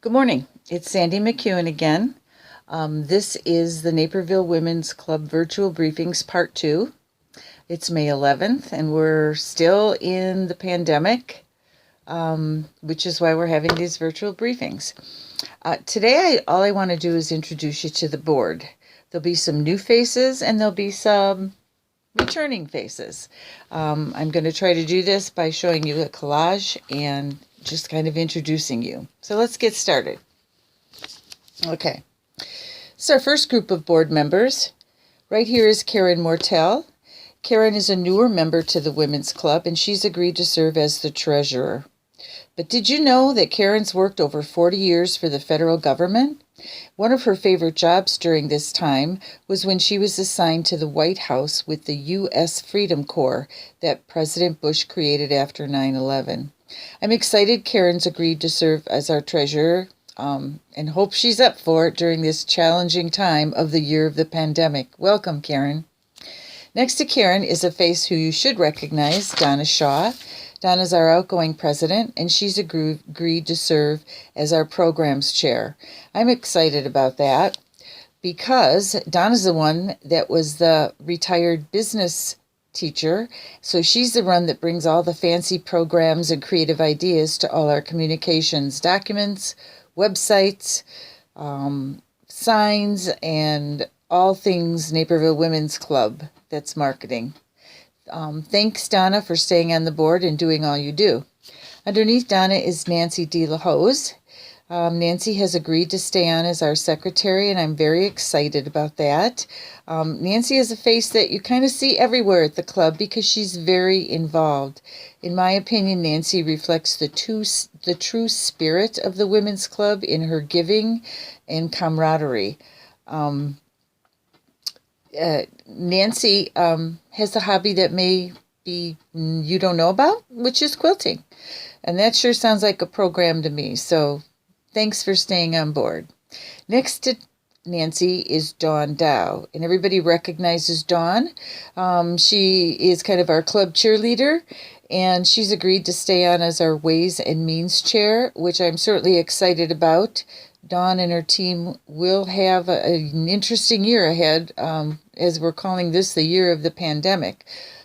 Good morning. It's Sandy McEwen again. This is the Naperville Women's Club Virtual Briefings Part 2. It's May 11th, and we're still in the pandemic, which is why we're having these virtual briefings. Today, all I want to do is introduce you to the board. There'll be some new faces, and there'll be some returning faces. I'm going to try to do this by showing you a collage and just kind of introducing you. So let's get started. Okay, so our first group of board members. Right here is Karen Mortel. Karen is a newer member to the Women's Club, and she's agreed to serve as the treasurer. But did you know that Karen's worked over 40 years for the federal government? One of her favorite jobs during this time was when she was assigned to the White House with the U.S. Freedom Corps that President Bush created after 9/11. I'm excited Karen's agreed to serve as our treasurer and hope she's up for it during this challenging time of the year of the pandemic. Welcome, Karen. Next to Karen is a face who you should recognize, Donna Shaw. Donna's our outgoing president, and she's agreed to serve as our programs chair. I'm excited about that because Donna's the one that was the retired business teacher, so she's the one that brings all the fancy programs and creative ideas to all our communications documents, websites, signs, and all things Naperville Women's Club that's marketing. Thanks, Donna, for staying on the board and doing all you do. Underneath Donna is Nancy DeLaHose. Nancy has agreed to stay on as our secretary, and I'm very excited about that. Nancy is a face that you kind of see everywhere at the club because she's very involved. In my opinion, Nancy reflects the true spirit of the Women's Club in her giving and camaraderie. Nancy has a hobby that may be you don't know about, which is quilting. And that sure sounds like a program to me, so thanks for staying on board. Next to Nancy is Dawn Dow, and everybody recognizes Dawn. She is kind of our club cheerleader, and she's agreed to stay on as our Ways and Means chair, which I'm certainly excited about. Dawn and her team will have an interesting year ahead, as we're calling this the year of the pandemic.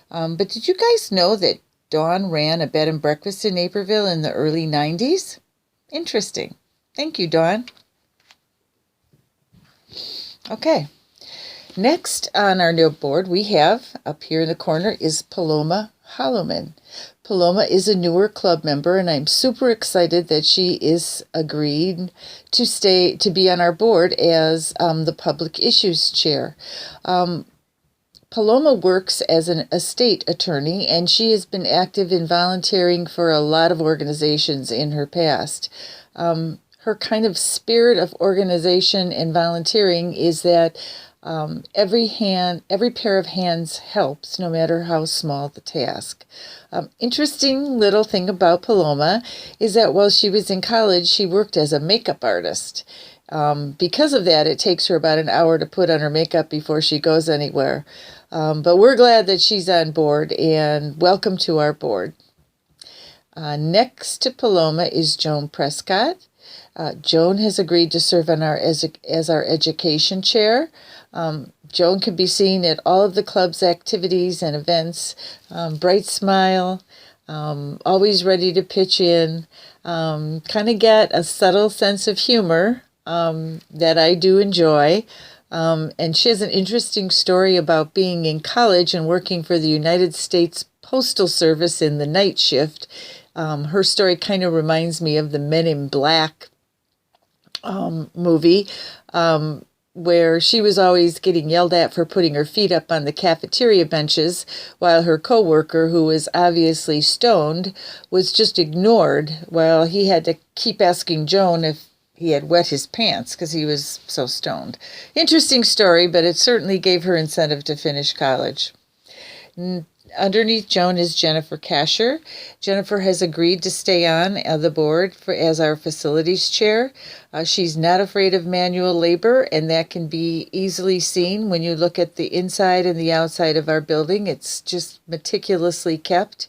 But did you guys know that Dawn ran a bed and breakfast in Naperville in the early 90s? Interesting. Thank you, Dawn. Okay. Next on our new board, we have, up here in the corner, is Paloma Holloman. Paloma is a newer club member, and I'm super excited that she is agreed to be on our board as the public issues chair. Paloma works as an estate attorney, and she has been active in volunteering for a lot of organizations in her past. Her kind of spirit of organization and volunteering is that every pair of hands helps, no matter how small the task. Interesting little thing about Paloma is that while she was in college, she worked as a makeup artist. Because of that, it takes her about an hour to put on her makeup before she goes anywhere. But we're glad that she's on board, and welcome to our board. Next to Paloma is Joan Prescott. Joan has agreed to serve on as our education chair. Joan can be seen at all of the club's activities and events. Bright smile, always ready to pitch in, kind of get a subtle sense of humor that I do enjoy. And she has an interesting story about being in college and working for the United States Postal Service in the night shift. Her story kind of reminds me of the Men in Black movie, where she was always getting yelled at for putting her feet up on the cafeteria benches, while her coworker, who was obviously stoned, was just ignored, while he had to keep asking Joan if he had wet his pants because he was so stoned. Interesting story, but it certainly gave her incentive to finish college. Underneath Joan is Jennifer Kasher. Jennifer has agreed to stay on the board as our facilities chair. She's not afraid of manual labor, and that can be easily seen when you look at the inside and the outside of our building. It's just meticulously kept.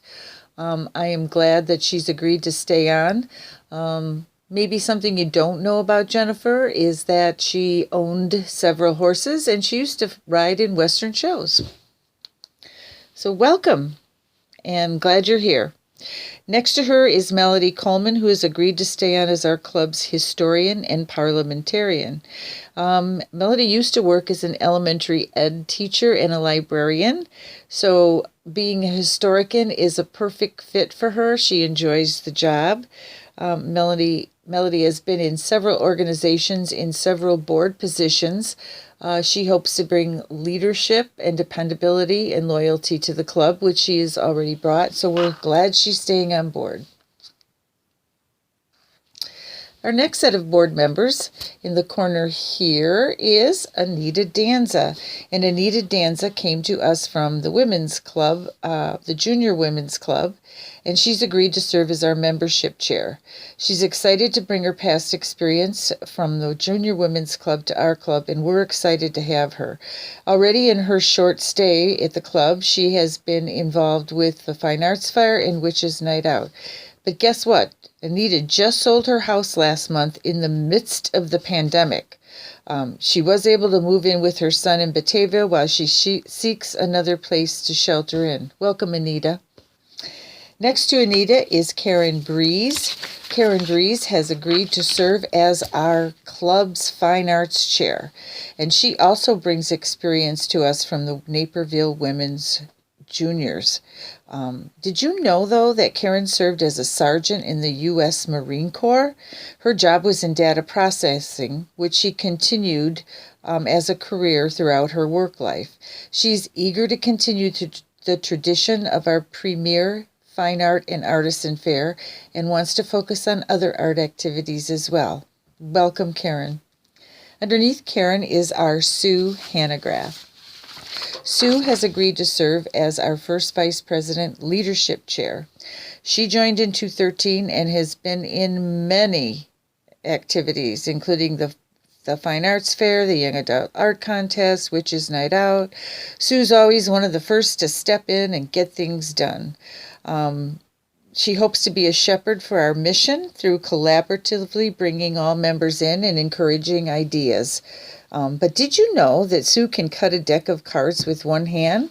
I am glad that she's agreed to stay on. Maybe something you don't know about Jennifer is that she owned several horses and she used to ride in Western shows. So welcome, and glad you're here. Next to her is Melody Coleman, who has agreed to stay on as our club's historian and parliamentarian. Melody used to work as an elementary ed teacher and a librarian, so being a historian is a perfect fit for her. She enjoys the job. Melody has been in several organizations in several board positions. She hopes to bring leadership and dependability and loyalty to the club, which she has already brought, so we're glad she's staying on board. Our next set of board members in the corner here is Anita Danza. And Anita Danza came to us from the women's club, the junior women's club, and she's agreed to serve as our membership chair. She's excited to bring her past experience from the junior women's club to our club, and we're excited to have her. Already in her short stay at the club, she has been involved with the Fine Arts Fair and Witches' Night Out. But guess what? Anita just sold her house last month in the midst of the pandemic. She was able to move in with her son in Batavia while she seeks another place to shelter in. Welcome, Anita. Next to Anita is Karen Breeze. Karen Breeze has agreed to serve as our club's fine arts chair, and she also brings experience to us from the Naperville Women's Juniors. Did you know, though, that Karen served as a sergeant in the U.S. Marine Corps? Her job was in data processing, which she continued as a career throughout her work life. She's eager to continue the tradition of our premier Fine Art and Artisan Fair and wants to focus on other art activities as well. Welcome, Karen. Underneath Karen is our Sue Hanegraaff. Sue has agreed to serve as our first Vice President Leadership Chair. She joined in 2013 and has been in many activities, including the Fine Arts Fair, the Young Adult Art Contest, Witches' Night Out. Sue's always one of the first to step in and get things done. She hopes to be a shepherd for our mission through collaboratively bringing all members in and encouraging ideas. But did you know that Sue can cut a deck of cards with one hand?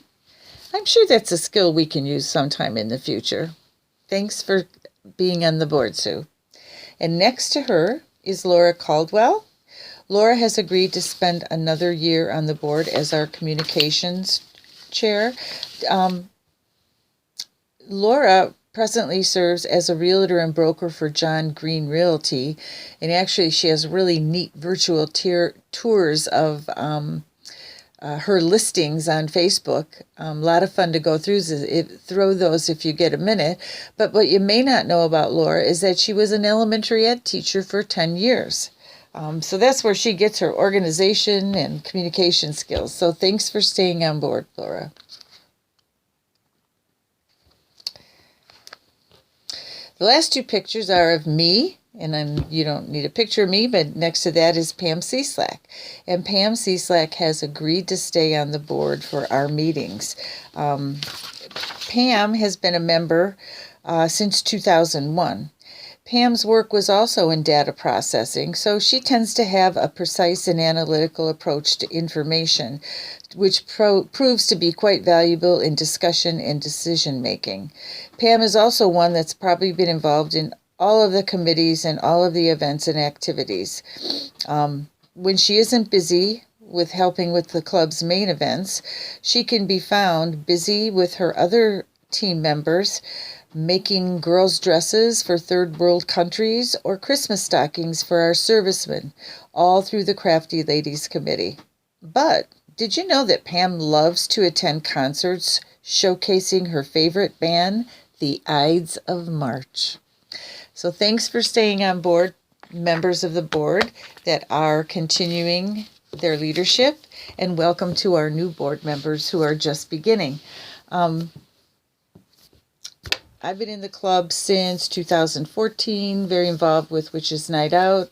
I'm sure that's a skill we can use sometime in the future. Thanks for being on the board, Sue. And next to her is Laura Caldwell. Laura has agreed to spend another year on the board as our communications chair. Laura presently serves as a realtor and broker for John Green Realty, and actually she has really neat virtual tours of her listings on Facebook. A lot of fun to go through those if you get a minute. But what you may not know about Laura is that she was an elementary ed teacher for 10 years. So that's where she gets her organization and communication skills. So thanks for staying on board, Laura. The last two pictures are of me, and you don't need a picture of me, but next to that is Pam Cieslak. And Pam Cieslak has agreed to stay on the board for our meetings. Pam has been a member since 2001. Pam's work was also in data processing, so she tends to have a precise and analytical approach to information, which proves to be quite valuable in discussion and decision making. Pam is also one that's probably been involved in all of the committees and all of the events and activities. When she isn't busy with helping with the club's main events, she can be found busy with her other team members, making girls' dresses for third world countries or Christmas stockings for our servicemen, all through the Crafty Ladies Committee. But did you know that Pam loves to attend concerts showcasing her favorite band, the Ides of March? So thanks for staying on board, members of the board that are continuing their leadership, and welcome to our new board members who are just beginning. I've been in the club since 2014, very involved with Witches' Night Out.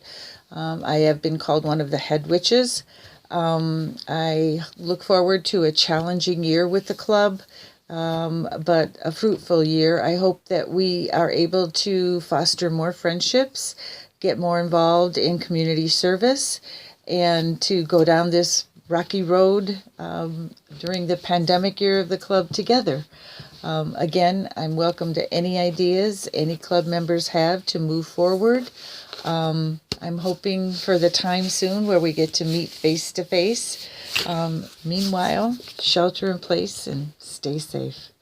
I have been called one of the head witches. I look forward to a challenging year with the club, but a fruitful year. I hope that we are able to foster more friendships, get more involved in community service and to go down this rocky road during the pandemic year of the club together. Again, I'm welcome to any ideas any club members have to move forward. I'm hoping for the time soon where we get to meet face to face. Meanwhile, shelter in place and stay safe.